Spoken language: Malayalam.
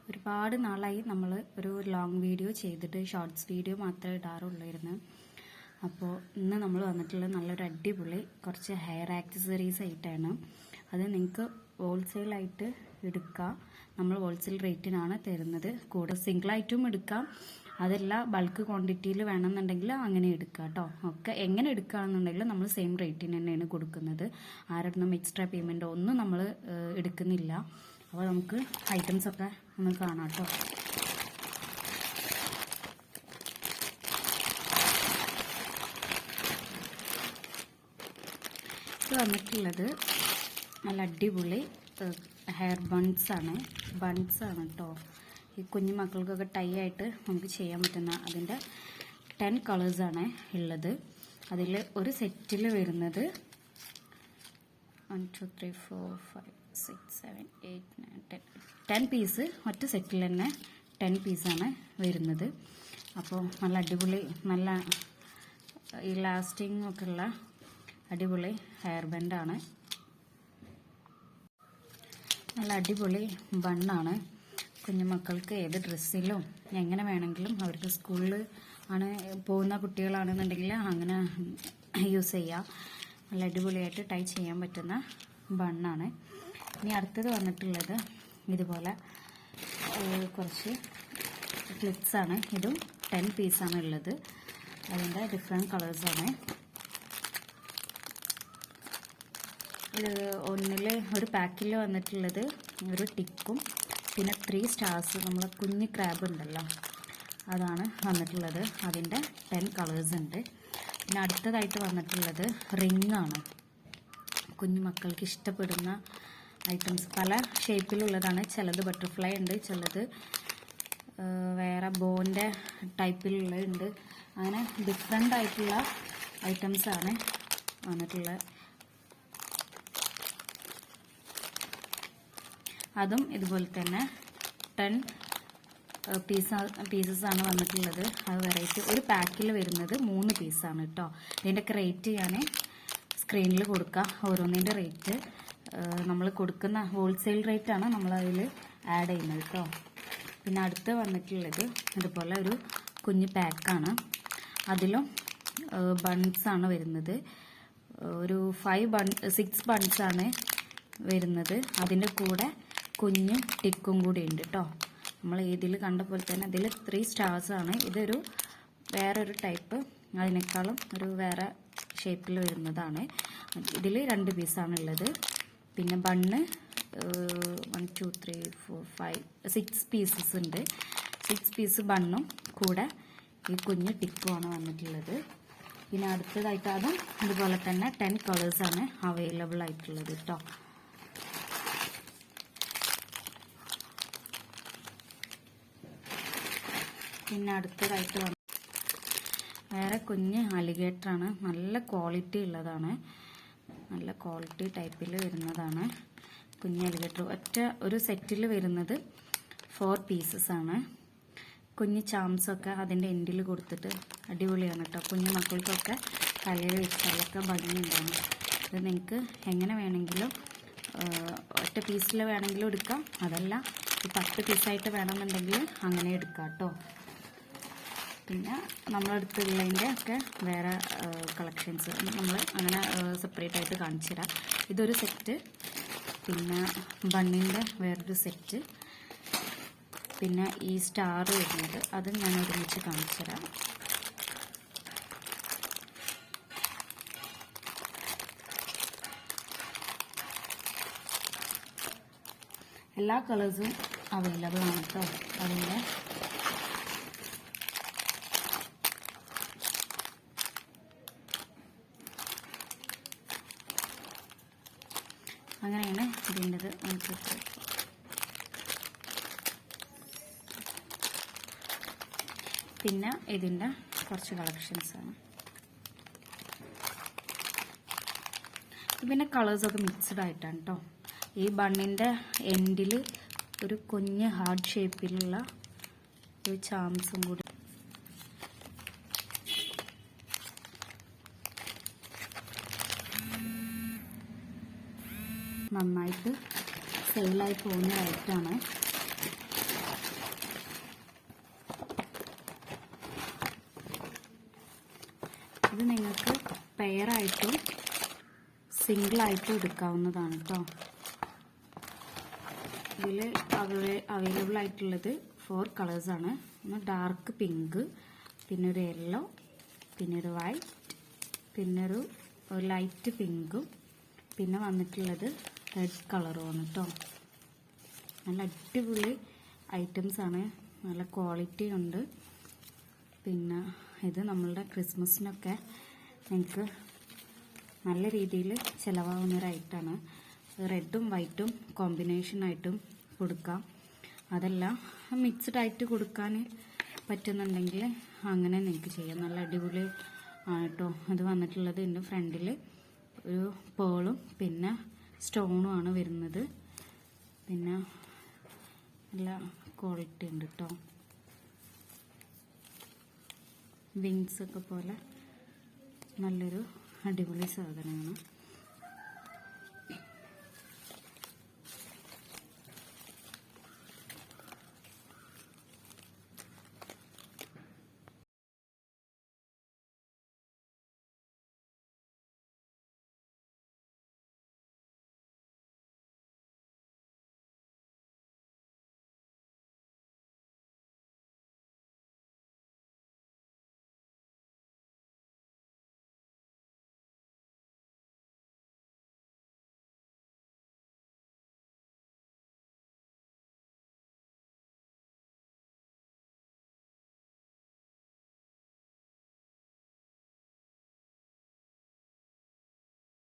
ഒരുപാട് നാളായി നമ്മൾ ഒരു ലോങ് വീഡിയോ ചെയ്തിട്ട് ഷോർട്സ് വീഡിയോ മാത്രമേ ഇടാറുള്ളായിരുന്നു. അപ്പോൾ ഇന്ന് നമ്മൾ വന്നിട്ടുള്ളത് നല്ലൊരു അടിപൊളി കുറച്ച് ഹെയർ ആക്സസറീസ് ആയിട്ടാണ്. അത് നിങ്ങൾക്ക് ഹോൾസെയിലായിട്ട് എടുക്കാം. നമ്മൾ ഹോൾസെയിൽ റേറ്റിനാണ് തരുന്നത്. കൂടെ സിംഗിളായിട്ടും എടുക്കാം, അതല്ല ബൾക്ക് ക്വാണ്ടിറ്റിയിൽ വേണമെന്നുണ്ടെങ്കിൽ അങ്ങനെ എടുക്കാം കേട്ടോ. ഒക്കെ എങ്ങനെ എടുക്കുകയാണെന്നുണ്ടെങ്കിൽ നമ്മൾ സെയിം റേറ്റിന് തന്നെയാണ് കൊടുക്കുന്നത്. ആരോടൊന്നും എക്സ്ട്രാ പേയ്മെൻറ്റോ ഒന്നും നമ്മൾ എടുക്കുന്നില്ല. അപ്പോൾ നമുക്ക് ഐറ്റംസ് ഒക്കെ ഒന്ന് കാണാം കേട്ടോ. ഇത് വന്നിട്ടുള്ളത് നല്ല അടിപൊളി ഹെയർ ബൺസാണ് കേട്ടോ. ഈ കുഞ്ഞു മക്കൾക്കൊക്കെ ടൈ ആയിട്ട് നമുക്ക് ചെയ്യാൻ പറ്റുന്ന അതിൻ്റെ 10 കളേഴ്സാണ് ഉള്ളത്. അതിൽ ഒരു സെറ്റിൽ വരുന്നത് 1 2 3 4 5 6 7 8 9 10 പീസ്. ഒറ്റ സെറ്റിൽ തന്നെ 10 പീസാണ് വരുന്നത്. അപ്പോൾ നല്ല അടിപൊളി, നല്ല ഈ ലാസ്റ്റിംഗ് ഒക്കെ ഉള്ള അടിപൊളി ഹെയർ ബാൻഡാണ്. നല്ല അടിപൊളി ബണ്ണാണ്. കുഞ്ഞുമക്കൾക്ക് ഏത് ഡ്രസ്സിലും എങ്ങനെ വേണമെങ്കിലും, അവർക്ക് സ്കൂളിൽ ആണ് പോകുന്ന കുട്ടികളാണെന്നുണ്ടെങ്കിൽ അങ്ങനെ യൂസ് ചെയ്യാം. നല്ല അടിപൊളിയായിട്ട് ടൈ ചെയ്യാൻ പറ്റുന്ന ബണ്ണാണ്. ഇനി അടുത്തത് വന്നിട്ടുള്ളത് ഇതുപോലെ കുറച്ച് ക്ലിപ്സാണ്. ഇതും 10 പീസാണ് ഉള്ളത്. അതിൻ്റെ ഡിഫറെൻറ്റ് കളേഴ്സാണ്. ഒന്നിൽ ഒരു പാക്കിൽ വന്നിട്ടുള്ളത് ഒരു ടിക്കും പിന്നെ 3 സ്റ്റാർസ്, നമ്മളെ കുഞ്ഞ് ക്രാബ് ഉണ്ടല്ലോ, അതാണ് വന്നിട്ടുള്ളത്. അതിൻ്റെ 10 കളേഴ്സ് ഉണ്ട്. പിന്നെ അടുത്തതായിട്ട് വന്നിട്ടുള്ളത് റിങ്ങാണ്. കുഞ്ഞു മക്കൾക്ക് ഇഷ്ടപ്പെടുന്ന ഐറ്റംസ് പല ഷേപ്പിലുള്ളതാണ്. ചിലത് ബട്ടർഫ്ലൈ ഉണ്ട്, ചിലത് വേറെ ബോൻ്റെ ടൈപ്പിലുള്ളതുണ്ട്. അങ്ങനെ ഡിഫറെൻ്റ് ആയിട്ടുള്ള ഐറ്റംസാണ് വന്നിട്ടുള്ളത്. അതും ഇതുപോലെ തന്നെ 10 പീസസ് ആണ് വന്നിട്ടുള്ളത്. അത് വെറൈറ്റി. ഒരു പാക്കിൽ വരുന്നത് 3 പീസാണ് കേട്ടോ. ഇതിൻ്റെയൊക്കെ റേറ്റ് ഞാൻ സ്ക്രീനിൽ കൊടുക്കാം. ഓരോന്നിൻ്റെ റേറ്റ് നമ്മൾ കൊടുക്കുന്ന ഹോൾസെയിൽ റേറ്റാണ് നമ്മളതിൽ ആഡ് ചെയ്യുന്നത് കേട്ടോ. പിന്നെ അടുത്ത് വന്നിട്ടുള്ളത് ഇതുപോലെ ഒരു കുഞ്ഞ് പാക്കാണ്. അതിലും ബൺസാണ് വരുന്നത്. ഒരു 6 ബൺസാണ് വരുന്നത്. അതിൻ്റെ കൂടെ കുഞ്ഞും ടിക്കും കൂടി ഉണ്ട് കേട്ടോ. നമ്മൾ ഇതിൽ കണ്ട പോലെ തന്നെ അതിൽ 3 സ്റ്റാർസാണ്. ഇതൊരു വേറൊരു ടൈപ്പ്, അതിനേക്കാളും ഒരു വേറെ ഷേപ്പിൽ വരുന്നതാണ്. ഇതിൽ 2 പീസാണ് ഉള്ളത്. പിന്നെ ബണ്ണ് 1 2 3 4 5 6 പീസസ് ഉണ്ട്. 6 പീസ് ബണ്ണും കൂടെ ഈ കുഞ്ഞ് ടിക്കുമാണ് വന്നിട്ടുള്ളത്. പിന്നെ അടുത്തതായിട്ട് അതും അതുപോലെ തന്നെ 10 കളേഴ്സാണ് അവൈലബിൾ ആയിട്ടുള്ളത് കേട്ടോ. പിന്നെ അടുത്തതായിട്ട് വേറെ കുഞ്ഞ് അലിഗേറ്ററാണ്. നല്ല ക്വാളിറ്റി ഉള്ളതാണ്. നല്ല ക്വാളിറ്റി ടൈപ്പിൽ വരുന്നതാണ് കുഞ്ഞ് അലിഗേറ്റർ. ഒറ്റ ഒരു സെറ്റിൽ വരുന്നത് 4 പീസസ് ആണ്. കുഞ്ഞ് ചാംസൊക്കെ അതിൻ്റെ എൻഡിൽ കൊടുത്തിട്ട് അടിപൊളിയാണ് കേട്ടോ. കുഞ്ഞു മക്കൾക്കൊക്കെ തലയിൽ വെച്ചാലൊക്കെ ഭംഗിയുണ്ടാണ്. ഇത് നിങ്ങൾക്ക് എങ്ങനെ വേണമെങ്കിലും ഒറ്റ പീസിൽ വേണമെങ്കിലും എടുക്കാം, അതല്ല ഈ 10 പീസായിട്ട് വേണമെന്നുണ്ടെങ്കിൽ അങ്ങനെ എടുക്കാം കേട്ടോ. പിന്നെ നമ്മളടുത്തുള്ളതിൻ്റെ ഒക്കെ വേറെ കളക്ഷൻസ് നമ്മൾ അങ്ങനെ സെപ്പറേറ്റ് ആയിട്ട് കാണിച്ചു തരാം. ഇതൊരു സെറ്റ്, പിന്നെ ബണ്ണിൻ്റെ വേറൊരു സെറ്റ്, പിന്നെ ഈ സ്റ്റാർ വരുന്നത് അത് ഞാൻ ഒരുമിച്ച് കാണിച്ചു തരാം. എല്ലാ കളേഴ്സും അവൈലബിൾ ആണ് കേട്ടോ. അതിൻ്റെ അങ്ങനെയാണ് ഇതിൻ്റെത്. പിന്നെ ഇതിൻ്റെ കുറച്ച് കളക്ഷൻസാണ്. പിന്നെ കളേഴ്സൊക്കെ മിക്സ്ഡ് ആയിട്ടാണ് കേട്ടോ. ഈ ബണ്ണിൻ്റെ എൻഡിൽ ഒരു കുഞ്ഞ് ഹാർഡ് ഷേപ്പിലുള്ള ഒരു ചാംസും കൂടി. നന്നായിട്ട് സെയിലായി പോകുന്ന ഐറ്റമാണ്. ഇത് നിങ്ങൾക്ക് പെയറായിട്ടും സിംഗിളായിട്ടും എടുക്കാവുന്നതാണ് കേട്ടോ. ഇതിൽ അവൈലബിൾ ആയിട്ടുള്ളത് 4 കളേഴ്സാണ്. ഒന്ന് ഡാർക്ക് പിങ്ക്, പിന്നെ ഒരു യെല്ലോ, പിന്നെ ഒരു വൈറ്റ്, പിന്നെ ഒരു ലൈറ്റ് പിങ്കും, പിന്നെ വന്നിട്ടുള്ളത് റെഡ് കളറുമാണ് കേട്ടോ. നല്ല അടിപൊളി ഐറ്റംസാണ്, നല്ല ക്വാളിറ്റി ഉണ്ട്. പിന്നെ ഇത് നമ്മളുടെ ക്രിസ്മസിനൊക്കെ നിങ്ങൾക്ക് നല്ല രീതിയിൽ ചിലവാകുന്നൊരു ഐറ്റമാണ്. റെഡും വൈറ്റും കോമ്പിനേഷനായിട്ടും കൊടുക്കാം. അതെല്ലാം മിക്സ്ഡ് ആയിട്ട് കൊടുക്കാൻ പറ്റുന്നുണ്ടെങ്കിൽ അങ്ങനെ നിങ്ങൾക്ക് ചെയ്യാം. നല്ല അടിപൊളി ആണ് കേട്ടോ. ഇത് വന്നിട്ടുള്ളത് ഇതിൻ്റെ ഫ്രണ്ടിൽ ഒരു പേളും പിന്നെ സ്റ്റോണും ആണ് വരുന്നത്. പിന്നെ നല്ല ക്വാളിറ്റി ഉണ്ട് കേട്ടോ. വിങ്സ് ഒക്കെ പോലെ നല്ലൊരു അടിപൊളി സാധനമാണ്.